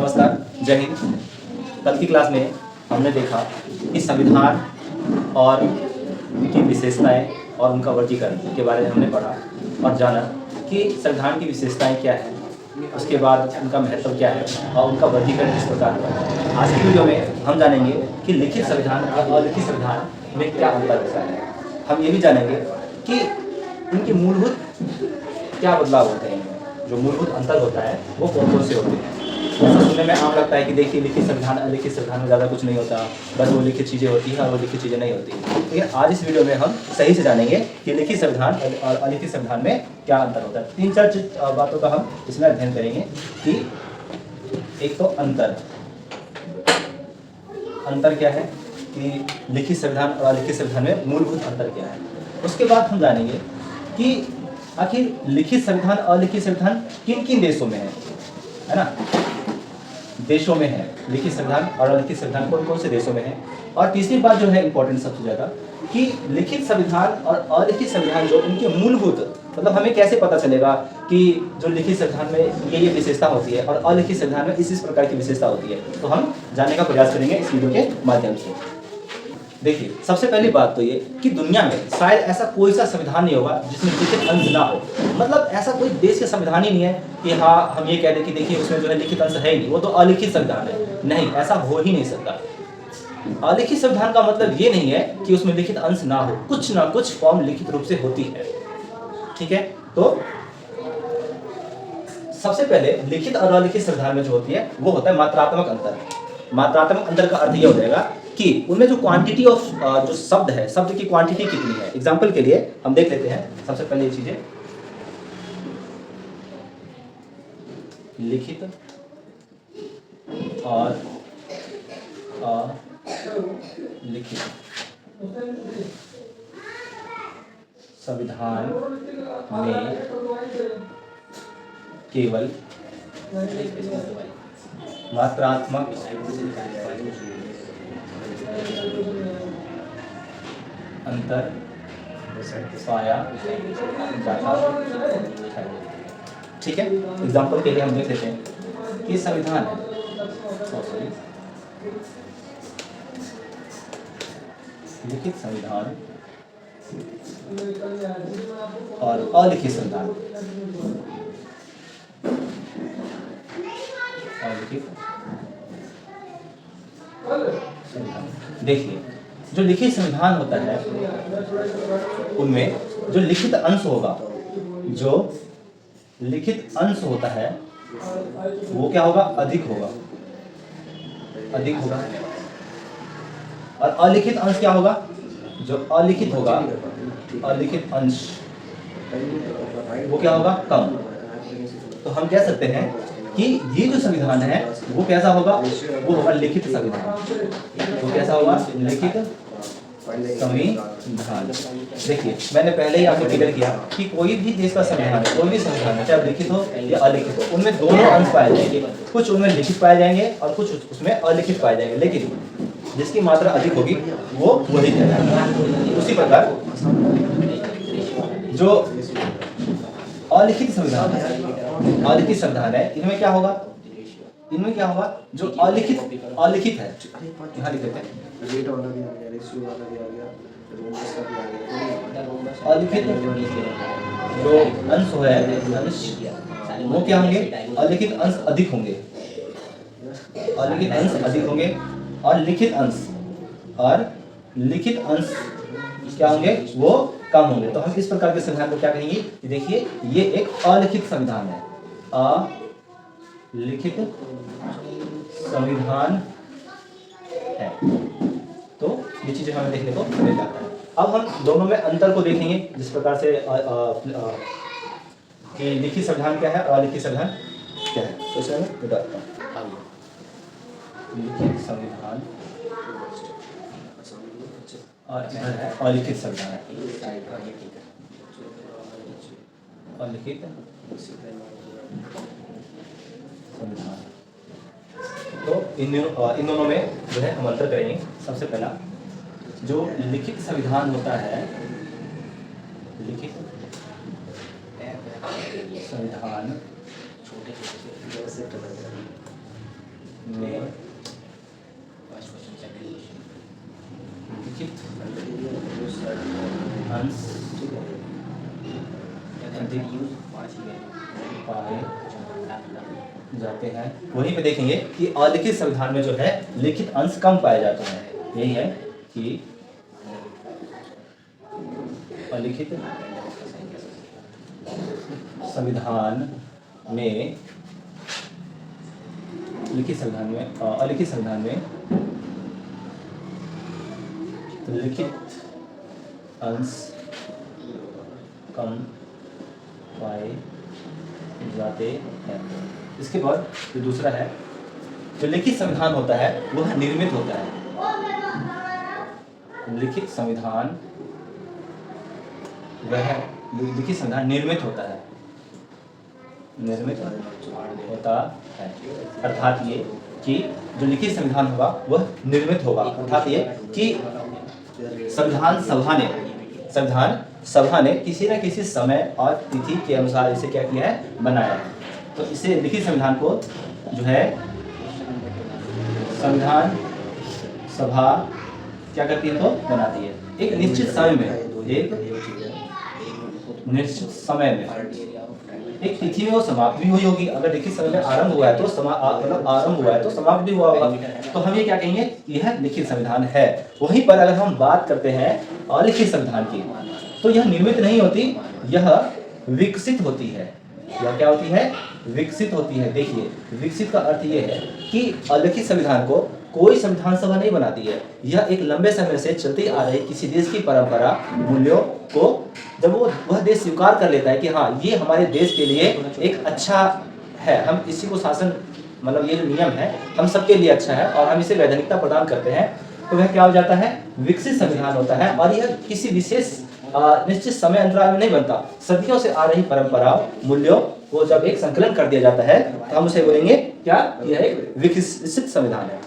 नमस्कार, जय हिंद। कल की क्लास में हमने देखा कि संविधान और उनकी विशेषताएं और उनका वर्गीकरण के बारे में हमने पढ़ा और जाना कि संविधान की विशेषताएं क्या है, उसके बाद उनका महत्व क्या है और उनका वर्गीकरण किस प्रकार हुआ है। आज की वीडियो में हम जानेंगे कि लिखित संविधान और अलिखित संविधान में क्या अंतर होता है। हम ये भी जानेंगे कि उनके मूलभूत क्या बदलाव होते हैं, जो मूलभूत अंतर होता है वो कौन कौन से होते हैं। ऐसा सुनने में आम लगता है कि देखिए लिखित संविधान अलिखित संविधान में ज़्यादा कुछ नहीं होता, बस वो लिखित चीज़ें होती हैं और वो लिखित चीज़ें नहीं होती। लेकिन आज इस वीडियो में हम सही से जानेंगे कि लिखित संविधान और अलिखित संविधान में क्या अंतर होता है। 3-4 बातों का हम इसमें अध्ययन करेंगे कि एक तो अंतर क्या है कि लिखित संविधान और अलिखित संविधान में मूलभूत अंतर क्या है। उसके बाद हम जानेंगे कि आखिर लिखित संविधान और अलिखित संविधान किन किन देशों में है ना, देशों में है लिखित संविधान और अलिखित संविधान कौन कौन से देशों में है। और तीसरी बात जो है इंपॉर्टेंट सबसे ज़्यादा कि लिखित संविधान और अलिखित संविधान जो उनके मूलभूत मतलब हमें कैसे पता चलेगा कि जो लिखित संविधान में ये विशेषता होती है और अलिखित संविधान में इस प्रकार की विशेषता होती है, तो हम जानने का प्रयास करेंगे इस वीडियो के माध्यम से। देखिए, सबसे पहली बात तो ये कि दुनिया में शायद ऐसा कोई सा संविधान नहीं होगा जिसमें लिखित अंश ना हो। मतलब ऐसा कोई देश के संविधान ही नहीं है कि हाँ हम ये कह दें कि देखिए उसमें जो है लिखित अंश है ही नहीं, वो तो अलिखित संविधान है। नहीं, ऐसा हो ही नहीं सकता। अलिखित संविधान का मतलब ये नहीं है कि उसमें लिखित अंश ना हो, कुछ ना कुछ फॉर्म लिखित रूप से होती है। ठीक है, तो सबसे पहले लिखित और अलिखित संविधान में जो होती है वो होता है मात्रात्मक अंतर। मात्रात्मक अंतर का अर्थ ये हो जाएगा कि उनमें जो क्वांटिटी ऑफ जो शब्द है, शब्द की क्वांटिटी कितनी है। एग्जाम्पल के लिए हम देख लेते हैं सबसे पहले ये चीजें, लिखित और अलिखित संविधान में केवल मात्रात्मक अंतर पाया जाता है। ठीक है, एग्जाम्पल के लिए हम देख लेते हैं कि संविधान है लिखित संविधान और अलिखित संविधान। देखिए, जो लिखित संविधान होता है उनमें जो लिखित अंश होगा, जो लिखित अंश होता है वो क्या होगा, अधिक होगा। और अलिखित अंश क्या होगा, जो अलिखित होगा, अलिखित अंश वो क्या होगा, कम। तो हम कह सकते हैं कि ये जो संविधान है वो कैसा होगा, वो होगा लिखित संविधान। वो कैसा होगा, लिखित संविधान। देखिए, मैंने पहले ही आपको क्लियर किया कि कोई भी देश का संविधान है, कोई भी संविधान है, चाहे लिखित हो या अलिखित हो, उनमें दोनों अंश पाए जाएंगे। कुछ उनमें लिखित पाए जाएंगे और कुछ उसमें अलिखित पाए जाएंगे, लेकिन जिसकी मात्रा अधिक होगी वो वही कहलाएगा। उसी प्रकार जो अलिखित संविधान है, अलिखित संविधान है, इनमें क्या होगा, जो अलिखित है, यहाँ लिख देते हैं अलिखित जो अंश है वो क्या होंगे, अलिखित अंश अधिक होंगे, अलिखित अंश अधिक होंगे और लिखित अंश क्या होंगे, वो कम होंगे। तो हम इस प्रकार के संविधान को क्या कहेंगे कि देखिए ये एक अलिखित संविधान है, अलिखित संविधान है। तो ये चीजें हमें देखने को मिल जाता है। अब हम दोनों में अंतर को देखेंगे, जिस प्रकार से कि लिखित संविधान क्या है और अलिखित संविधान क्या है। तो इसे मैं बताता हूँ, लिखित संविधान और अलिखित संविधान, अलिखित संविधान। तो इन दोनों में जो है हम अंतर करेंगे। सबसे पहला जो लिखित संविधान होता है, लिखित संविधान अधिक पाए जाते हैं। वहीं पे देखेंगे कि अलिखित संविधान में जो है लिखित अंश कम पाए जाते हैं। यही है कि अलिखित संविधान में लिखित संविधान में अलिखित संविधान में लिखित अंश कम पाए जाते हैं। इसके बाद जो दूसरा है, जो लिखित संविधान होता है वह निर्मित होता है। लिखित संविधान लिखित संविधान निर्मित होता है, निर्मित होता है। अर्थात ये कि जो लिखित संविधान होगा वह निर्मित होगा। अर्थात ये कि संविधान सभा ने किसी न किसी समय और तिथि के अनुसार इसे क्या किया है, बनाया है। तो इसे लिखित संविधान को जो है संविधान सभा क्या करती है, तो बनाती है एक निश्चित समय में, एक तिथि में वो समाप्त भी हुई होगी। अगर लिखित समय में आरंभ हुआ है तो आरंभ हुआ है तो समाप्त भी हुआ होगा। तो हम ये क्या कहेंगे, यह लिखित संविधान है। वहीं पर अगर हम बात करते हैं अलिखित संविधान की, तो यह निर्मित नहीं होती, यह विकसित होती है। यह क्या होती है, विकसित होती है। देखिए, विकसित का अर्थ यह है कि अलिखित संविधान को कोई संविधान सभा नहीं बनाती है। यह एक लंबे समय से चलती आ रही किसी देश की परंपरा, मूल्यों को जब वह देश स्वीकार कर लेता है कि हाँ ये हमारे देश के लिए एक अच्छा है, हम इसी को शासन, मतलब ये जो नियम है हम सबके लिए अच्छा है और हम इसे वैधानिकता प्रदान करते हैं, तो वह क्या हो जाता है, विकसित संविधान होता है। और यह किसी विशेष निश्चित समय अंतराल में नहीं बनता। सदियों से आ रही परंपरा, मूल्यों को जब एक संकलन कर दिया जाता है तो हम उसे बोलेंगे क्या, यह एक विकसित संविधान है।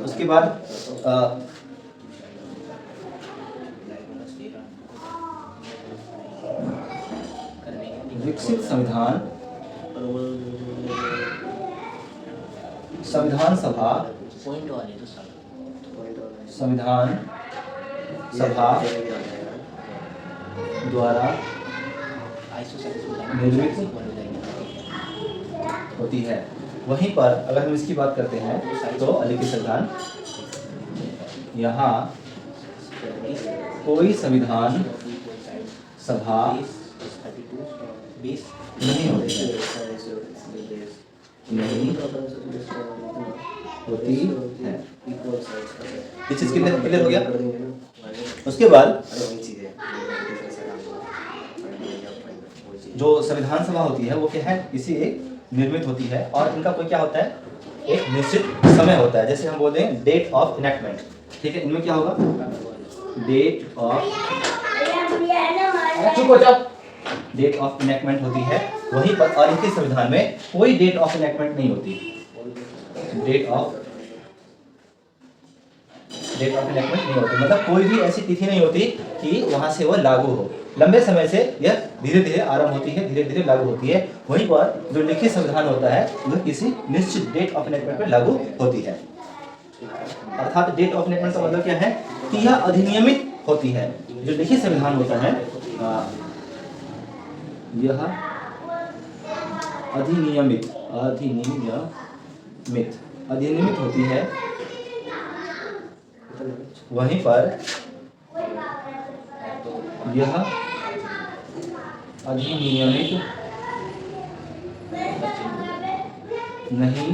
उसके बाद विकसित संविधान, संविधान सभा द्वारा निर्मित होती है। वहीं पर अगर हम इसकी बात करते हैं तो अलिखित संविधान, यहाँ कोई संविधान सभा नहीं होती है, ये चीज क्लियर हो गया। उसके बाद जो संविधान सभा होती है वो क्या है, किसी एक निर्मित होती है और इनका कोई क्या होता है, एक निश्चित समय होता है। जैसे हम बोलते हैं डेट ऑफ इनेक्टमेंट, ठीक है, इनमें क्या होगा, डेट ऑफ इनेक्टमेंट होती है। वहीं पर अलिखित संविधान में कोई डेट ऑफ इनेक्टमेंट नहीं होती। डेट ऑफ इनेक्टमेंट नहीं होती, मतलब कोई भी ऐसी तिथि नहीं होती कि वहां से वह लागू हो। लंबे समय से यह धीरे धीरे आरंभ होती है, धीरे धीरे लागू होती है। वहीं पर जो लिखित संविधान होता है वह किसी निश्चित डेट ऑफ इनेक्टमेंट पर लागू होती है। अर्थात डेट ऑफ इनेक्टमेंट का मतलब क्या है कि यह अधिनियमित होती है। जो लिखित संविधान होता है यह अधिनियमित होती है। वहीं पर यह अधिनियमित नहीं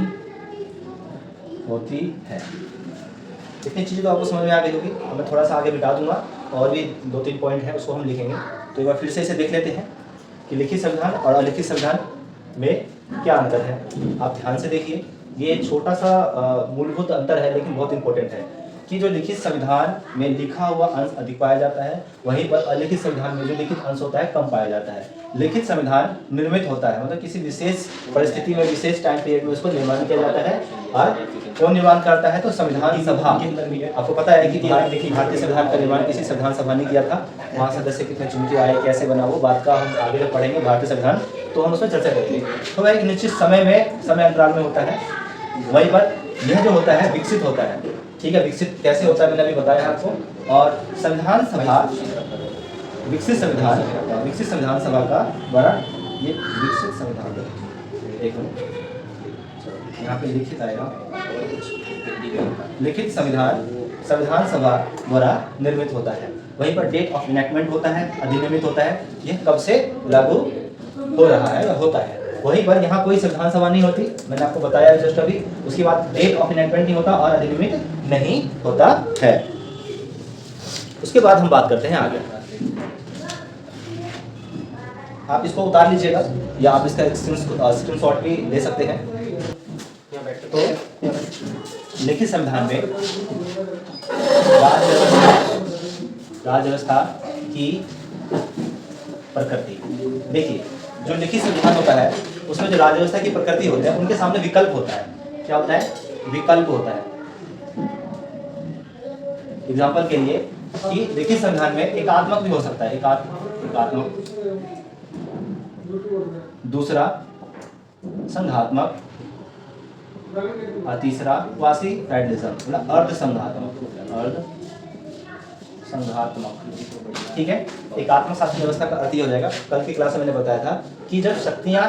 होती है। इतनी चीज़ें तो आपको समझ में आ गई होगी। अब मैं थोड़ा सा आगे बिता दूंगा और भी 2-3 पॉइंट है उसको हम लिखेंगे। तो एक बार फिर से इसे देख लेते हैं कि लिखित संविधान और अलिखित संविधान में क्या अंतर है। आप ध्यान से देखिए, ये छोटा सा मूलभूत अंतर है लेकिन बहुत इंपॉर्टेंट है कि जो लिखित संविधान में लिखा हुआ अंश अधिक पाया जाता है, वहीं पर अलिखित संविधान में जो लिखित अंश होता है कम पाया जाता है। लिखित संविधान निर्मित होता है, मतलब किसी विशेष परिस्थिति में, विशेष टाइम पीरियड में उसको निर्माण किया जाता है। और कौन निर्माण करता है, तो संविधान सभा। आपको पता है कि भारतीय संविधान का निर्माण किसी संविधान सभा ने किया था। वहाँ सदस्य कितने चुन के आए, कैसे बना, वो बात का हम आगे जब पढ़ेंगे भारतीय संविधान तो हम उसमें चर्चा करेंगे। तो वह एक निश्चित समय अंतराल में होता है। वहीं पर यह जो होता है विकसित होता है, ठीक है। विकसित कैसे होता है मैंने अभी बताया आपको। और संविधान सभा, विकसित संविधान विकसित संविधान सभा का द्वारा ये विकसित संविधान, एक मिनट, यहाँ पे लिखित आएगा, लिखित संविधान संविधान सभा द्वारा निर्मित होता है। वहीं पर डेट ऑफ इनैक्टमेंट होता है, अधिनियमित होता है, यह कब से लागू हो रहा है या होता है। वहीं पर यहाँ कोई संविधान सभा नहीं होती, मैंने आपको बताया जस्ट अभी। उसके बाद डेट ऑफ इनैक्टमेंट नहीं होता और अधिनियमित नहीं होता है। उसके बाद हम बात करते हैं आगे। आप इसको उतार लीजिएगा या आप इसका स्क्रीनशॉट भी ले सकते हैं। तो लिखित संविधान में राज्य व्यवस्था की प्रकृति, देखिए जो लिखित संविधान होता है उसमें जो राज्य व्यवस्था की प्रकृति होती है उनके सामने विकल्प होता है। क्या होता है? विकल्प होता है। एग्जाम्पल के लिए कि लिखित संविधान में एकात्मक भी हो सकता है, एकात्मक, दूसरा संघात्मक और तीसरा क्वासी फेडरलिज्म, मतलब अर्ध संघात्मक, ठीक है। एकात्मक शासन व्यवस्था का अर्थ ये हो जाएगा, कल की क्लास में मैंने बताया था कि जब शक्तियां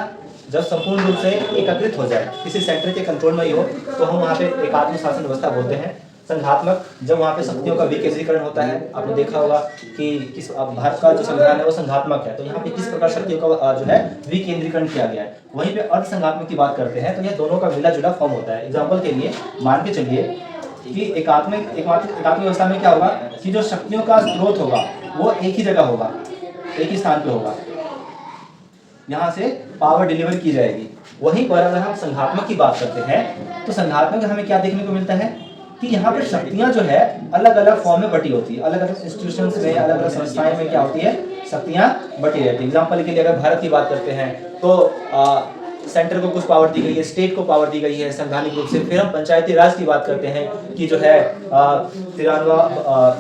जब संपूर्ण रूप से एकत्रित हो जाए, किसी सेंटर के कंट्रोल में ही हो, तो हम वहाँ पे एकात्मक शासन व्यवस्था बोलते हैं। संघात्मक, जब वहाँ पे शक्तियों का विकेंद्रीकरण होता है। आपने देखा होगा कि किस भारत का जो संविधान है वो संघात्मक है, तो यहाँ पे किस प्रकार शक्तियों का जो है विकेंद्रीकरण किया गया है। वहीं पे अर्ध संघात्मक की बात करते हैं तो यह दोनों का मिला जुला फॉर्म होता है। एग्जाम्पल के लिए मान के चलिए कि एकात्मक व्यवस्था में क्या होगा कि जो शक्तियों का स्रोत होगा वो एक ही जगह होगा, एक ही स्थान पे होगा, यहाँ से पावर डिलीवर की जाएगी। वहीं पर अगर हम संघात्मक की बात करते हैं तो संघात्मक हमें क्या देखने को मिलता है कि यहाँ पर शक्तियां जो है अलग अलग फॉर्म में बटी होती है, अलग अलग इंस्टीट्यूशंस में, अलग अलग संस्थाएं में क्या होती है, शक्तियां बटी रहती है। एग्जाम्पल के लिए अगर भारत की बात करते हैं तो सेंटर को कुछ पावर दी गई है, स्टेट को पावर दी गई है संवैधानिक रूप से। फिर हम पंचायती राज की बात करते हैं कि जो है 93वां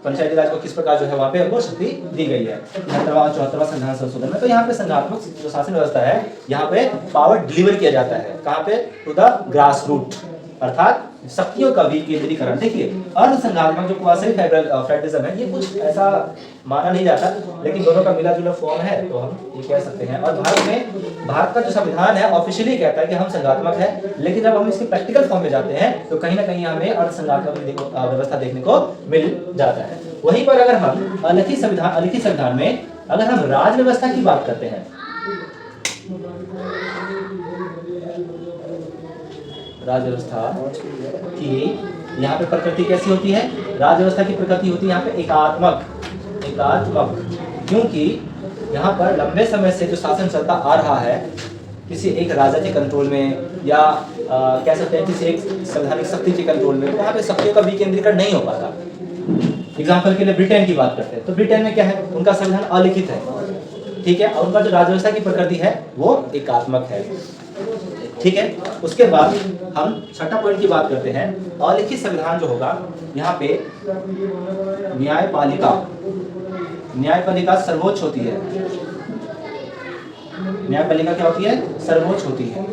पंचायती राज को किस प्रकार जो है वहाँ पे वो शक्ति दी गई है 74वां संविधान संशोधन में। तो यहाँ पे संघात्मक जो शासन व्यवस्था है यहाँ पे पावर डिलीवर किया जाता है, कहाँ पे? टू द ग्रास रूट, अर्थात शक्तियों का विकेंद्रीकरण। देखिए अर्ध संघात्मक जो क्वासी फेडरलिज्म है ये कुछ ऐसा माना नहीं जाता, लेकिन दोनों का मिला जुला फॉर्म है तो हम ये कह सकते हैं। और भारत का जो संविधान है ऑफिशियली कहता है कि हम संघात्मक है, लेकिन जब हम इसके प्रैक्टिकल फॉर्म में जाते हैं तो कहीं ना कहीं हमें अर्ध संघात्मक व्यवस्था देखने को मिल जाता है। वहीं पर अगर हम अलिखित संविधान में अगर हम राज्य व्यवस्था की बात करते हैं, राज्य व्यवस्था की यहाँ पे प्रकृति कैसी होती है? राज्य व्यवस्था की प्रकृति होती है यहाँ पे एकात्मक, क्योंकि यहाँ पर लंबे समय से जो शासन चलता आ रहा है किसी एक राजा के कंट्रोल में या कह सकते हैं किसी एक संवैधानिक शक्ति के कंट्रोल में, वहाँ पे शक्तियों का विकेंद्रीकरण नहीं हो पाता। एग्जाम्पल के लिए ब्रिटेन की बात करते हैं तो ब्रिटेन में क्या है, उनका संविधान अलिखित है, ठीक है, और उनका जो राज्य व्यवस्था की प्रकृति है वो एकात्मक है, ठीक है। उसके बाद हम छठा पॉइंट की बात करते हैं। अलिखित संविधान जो होगा यहाँ पे न्यायपालिका सर्वोच्च होती है। न्यायपालिका क्या होती है? सर्वोच्च होती है।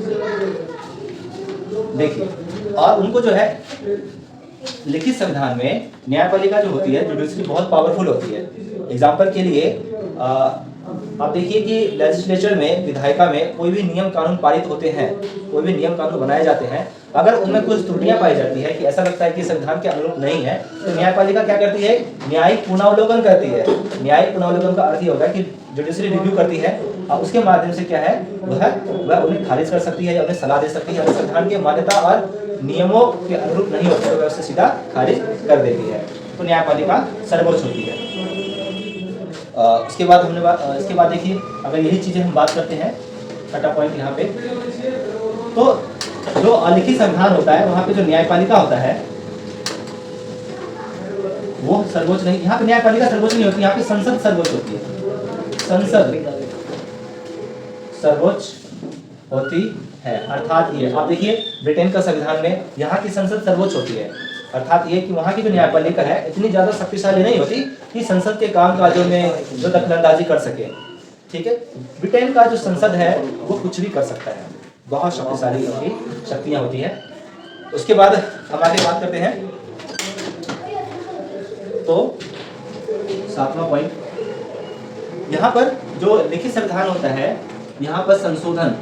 देखिए, और उनको जो है लिखित संविधान में न्यायपालिका जो होती है जुडिशरी बहुत पावरफुल होती है। एग्जाम्पल के लिए आप देखिए कि लेजिस्लेचर में, विधायिका में कोई भी नियम कानून पारित होते हैं, कोई भी नियम कानून बनाए जाते हैं, अगर उनमें कुछ त्रुटियां पाई जाती है कि ऐसा लगता है कि संविधान के अनुरूप नहीं है, तो न्यायपालिका क्या करती है? न्यायिक पुनरावलोकन करती है। न्यायिक पुनरावलोकन का अर्थ ये होगा कि जुडिशरी रिव्यू करती है और उसके माध्यम से क्या है वह उन्हें खारिज कर सकती है या उन्हें सलाह दे सकती है। संविधान की मान्यता और नियमों के अनुरूप नहीं होते तो वह उसे सीधा खारिज कर देती है। तो न्यायपालिका सर्वोच्च होती है। उसके बाद इसके बाद देखिए, अगर यही चीजें हम बात करते हैं, छठा पॉइंट यहाँ पे, तो जो अलिखित संविधान होता है वहाँ पे जो न्यायपालिका होता है वो सर्वोच्च नहीं, यहाँ पे न्यायपालिका सर्वोच्च नहीं होती, यहाँ पे संसद सर्वोच्च होती है। संसद सर्वोच्च होती है, अर्थात ये आप देखिए ब्रिटेन का संविधान में यहाँ की संसद सर्वोच्च होती है, अर्थात ये कि वहाँ की जो न्यायपालिका है इतनी ज्यादा शक्तिशाली नहीं होती कि संसद के काम काजों में जो दखलंदाजी कर सके, ठीक है। ब्रिटेन का जो संसद है वो कुछ भी कर सकता है, बहुत शक्तिशाली उनकी शक्तियां होती है। उसके बाद हम आगे बात करते हैं, तो सातवां पॉइंट यहाँ पर जो लिखित संविधान होता है, यहाँ पर संशोधन,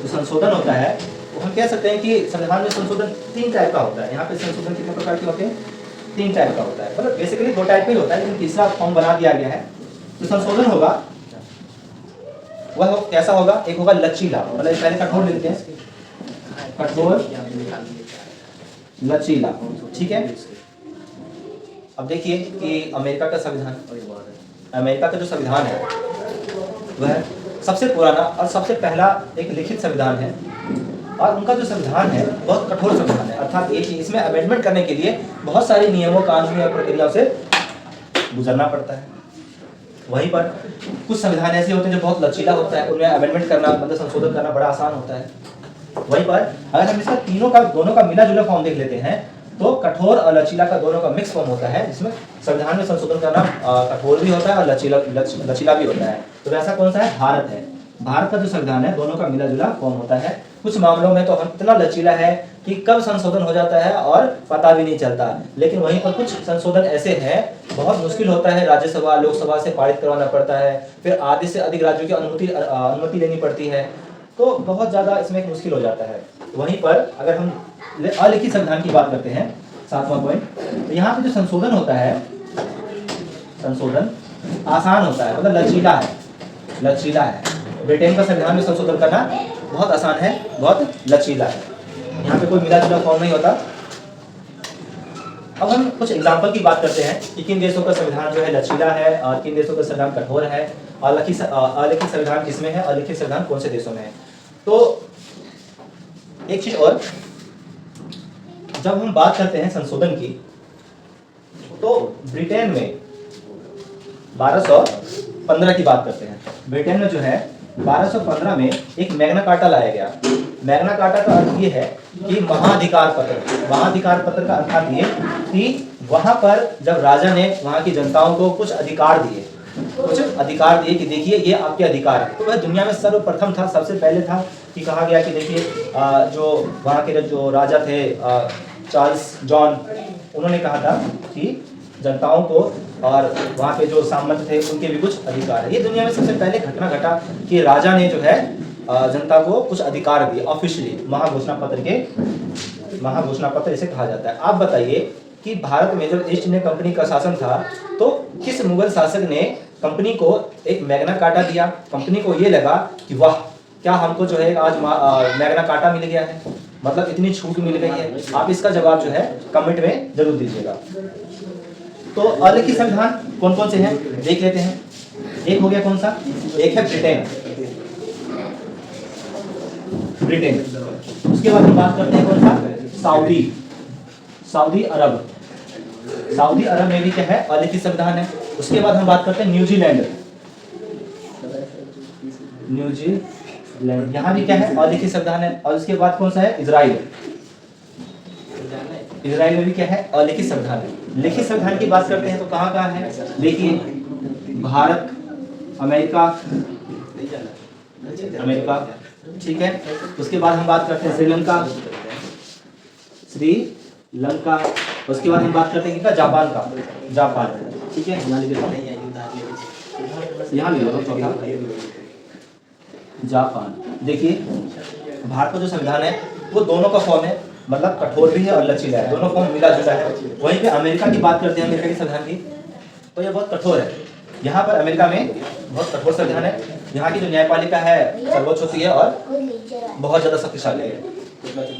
जो संशोधन होता है वो हम कह सकते हैं कि संविधान में संशोधन 3 टाइप का होता है। यहाँ पे संशोधन कितने प्रकार के होते हैं? 3 टाइप का होता है, मतलब बेसिकली 2 टाइप का ही होता है, लेकिन तीसरा फॉर्म बना दिया गया है। तो संशोधन होगा वह कैसा होगा? एक होगा लचीला, मतलब पहले कठोर लिखते हैं, कठोर लचीला, ठीक है। अब देखिए कि अमेरिका का संविधान, अमेरिका का जो संविधान है वह सबसे पुराना और सबसे पहला एक लिखित संविधान है, और उनका जो संविधान है बहुत कठोर संविधान है, अर्थात ये कि इसमें अमेंडमेंट करने के लिए बहुत सारे नियमों, कानूनों और प्रक्रियाओं से गुजरना पड़ता है। वहीं पर कुछ संविधान ऐसे होते हैं जो बहुत लचीला होता है, उनमें अमेंडमेंट करना, मतलब संशोधन करना बड़ा आसान होता है। वहीं पर अगर हम इसका दोनों का मिला जुला फॉर्म देख लेते हैं तो कठोर और लचीला का दोनों का मिक्स फॉर्म होता है, जिसमें संविधान में संशोधन करना कठोर भी होता है और लचीला भी होता है। तो वैसा कौन सा है? भारत है। भारत का जो संविधान है दोनों का मिला जुला फॉर्म होता है। कुछ मामलों में तो हम इतना लचीला है कि कब संशोधन हो जाता है और पता भी नहीं चलता, लेकिन वहीं पर कुछ संशोधन ऐसे हैं बहुत मुश्किल होता है, राज्यसभा लोकसभा से पारित करवाना पड़ता है, फिर आधे से अधिक राज्यों की अनुमति लेनी पड़ती है, तो बहुत ज्यादा इसमें मुश्किल हो जाता है। वहीं पर अगर हम अलिखित संविधान की बात करते हैं, 7वां पॉइंट, तो यहाँ पे जो संशोधन होता है, संशोधन आसान होता है, मतलब लचीला है, लचीला है। ब्रिटेन का संविधान में संशोधन करना बहुत आसान है, बहुत लचीला है, यहाँ पे कोई मिला जुला फॉर्म नहीं होता। अब हम कुछ एग्जाम्पल की बात करते हैं कि किन देशों का संविधान जो है लचीला है और किन देशों का संविधान कठोर है, अलिखित संविधान किसमें है, अलिखित संविधान कौन से देशों में है। तो एक चीज और, जब हम बात करते हैं संशोधन की, तो ब्रिटेन में 1215 की बात करते हैं। ब्रिटेन में जो है 1215 में एक मैग्ना कार्टा लाया गया। मैग्ना कार्टा का अर्थ ये है कि महाधिकार पत्र। महाधिकार पत्र का अर्थ ये कि वहां पर जब राजा ने वहां की जनताओं को कुछ अधिकार दिए, कि देखिए ये आपके अधिकार है, तो वह दुनिया में सर्वप्रथम था, सबसे पहले था कि कहा गया कि देखिए जो वहाँ के जो राजा थे चार्ल्स जॉन, उन्होंने कहा था कि जनताओं को और वहाँ पे जो सामंत थे उनके भी कुछ अधिकार है। ये दुनिया में सबसे पहले घटना घटा कि राजा ने जो है जनता को कुछ अधिकार दिए ऑफिशियली, महाघोषणा पत्र इसे कहा जाता है। आप बताइए कि भारत में जब ईस्ट इंडिया कंपनी का शासन था तो किस मुगल शासक ने कंपनी को एक मैग्ना कार्टा दिया? कंपनी को ये लगा कि वाह, क्या हमको जो है आज मैग्ना कार्टा मिल गया है, मतलब इतनी छूट मिल गई है। आप इसका जवाब जो है कमेंट में जरूर दीजिएगा। तो अलिखित संविधान कौन कौन से हैं देख लेते हैं। एक हो गया कौन सा? एक है ब्रिटेन। उसके बाद हम बात करते हैं कौन सा? सऊदी अरब। सऊदी अरब में भी क्या है? अलिखित संविधान है। उसके बाद हम बात करते हैं न्यूजीलैंड। यहाँ भी क्या है? अलिखित संविधान है। और उसके बाद कौन सा है? इजराइल में भी क्या है? अलिखित संविधान है। लिखित संविधान की बात करते हैं तो कहाँ कहाँ है? देखिए, भारत, अमेरिका, ठीक है। उसके बाद हम बात करते हैं श्रीलंका। उसके बाद हम बात करते हैं जापान, ठीक है। यहाँ भी जापान। देखिए, भारत का जो संविधान है वो दोनों का फॉर्म है, मतलब कठोर भी है और लचीला है, दोनों फॉर्म मिला जुला है। वहीं पे अमेरिका की बात करते हैं, अमेरिका के संविधान की, तो ये बहुत कठोर है। यहाँ पर अमेरिका में बहुत कठोर संविधान है। यहाँ की जो न्यायपालिका है सर्वोच्च होती है और बहुत ज्यादा शक्तिशाली है।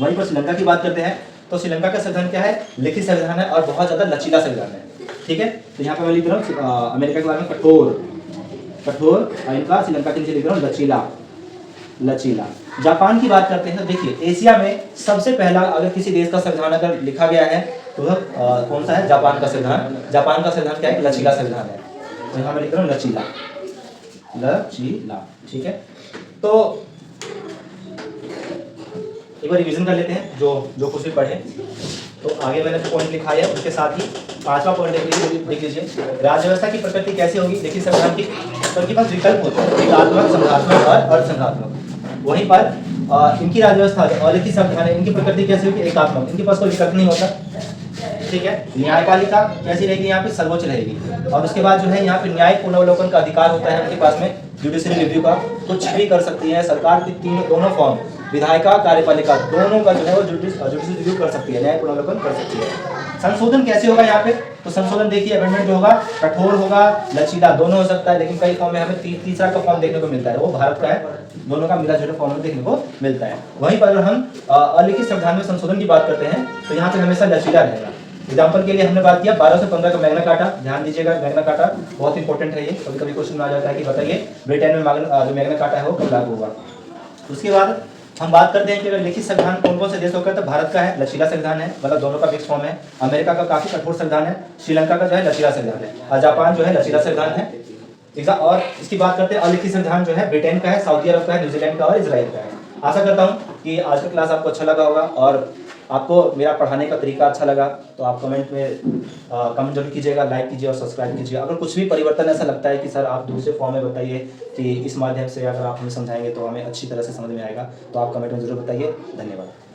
वहीं पर श्रीलंका की बात करते हैं तो श्रीलंका का संविधान क्या है? लिखित संविधान है और बहुत ज्यादा लचीला संविधान है, ठीक है। तो यहाँ पर मैं लिख रहा हूँ अमेरिका के बारे में कठोर, और इनका श्रीलंका के नीचे लिख रहा हूँ लचीला। जापान की बात करते हैं तो देखिए, एशिया में सबसे पहला अगर किसी देश का संविधान अगर लिखा गया है तो वह कौन सा है? जापान का संविधान। जापान का संविधान क्या है? लचीला संविधान है। तो यहाँ मैं लिख रहा हूँ लचीला, ठीक है। तो एक बार रिवीजन कर लेते हैं जो कुछ भी पढ़े। तो आगे मैंने पॉइंट लिखा है, उसके साथ ही 5वां पॉइंट देख लीजिए। राज्य व्यवस्था की प्रकृति कैसी होगी? देखिए, संविधान की तो इनके पास विकल्प होते हैं, एकात्मक, संघात्मक और अर्धसंघात्मक। वहीं पर इनकी राज्य व्यवस्था अलिखित संविधान है, इनकी प्रकृति कैसी होगी? एकात्मक। इनके पास कोई विकल्प नहीं होता, ठीक है। न्यायपालिका कैसी रहेगी, यहाँ पे सर्वोच्च रहेगी। और उसके बाद जो है यहाँ पे न्यायिक पुनर्वलोकन का अधिकार होता है उनके पास में, जुडिशरी रिव्यू का, कुछ भी कर सकती है सरकार की दोनों फॉर्म, विधायिका कार्यपालिका दोनों का जो है वो जुडिशरी रिव्यू कर सकती है, न्याय पुनर्वलोकन कर सकती है। संशोधन कैसे होगा यहाँ पे, तो संशोधन देखिए अमेंडमेंट जो होगा कठोर होगा, लचीला दोनों हो सकता है, लेकिन कई फॉर्म में हमें तीसरा का फॉर्म देखने को मिलता है, वो भारत का है, दोनों का मिला जुला फॉर्म में देखने को मिलता है। वहीं पर अगर हम अलिखित संविधान में संशोधन की बात करते हैं तो यहाँ पे हमेशा लचीला रहेगा। एग्जाम्पल के लिए हमने बात किया 12 से 15 का मैग्ना कार्टा, ध्यान दीजिएगा मैग्ना कार्टा बहुत इंपॉर्टेंट है, ये कभी कभी क्वेश्चन में आ जाता है कि बताइए ब्रिटेन में जो मैग्ना कार्टा है वो कब लागू हुआ। उसके बाद हम बात करते हैं कि अगर लिखित संविधान कौन कौन से देशों का, तो भारत का है लचीला संविधान है, मतलब दोनों का मिक्स फॉर्म है। अमेरिका का काफी कठोर संविधान है, श्रीलंका का जो है लचीला संविधान है, और जापान जो है लचीला संविधान है। और इसकी बात करते हैं अलिखित संविधान जो है ब्रिटेन का है, सऊदी अरब का है, न्यूजीलैंड का और इजराइल का है। आशा करता हूँ कि आज का क्लास आपको अच्छा लगा होगा और आपको मेरा पढ़ाने का तरीका अच्छा लगा, तो आप कमेंट में कमेंट जरूर कीजिएगा, लाइक कीजिए और सब्सक्राइब कीजिए। अगर कुछ भी परिवर्तन ऐसा लगता है कि सर आप दूसरे फॉर्म में बताइए कि इस माध्यम से अगर आप हमें समझाएंगे तो हमें अच्छी तरह से समझ में आएगा, तो आप कमेंट में जरूर बताइए। धन्यवाद।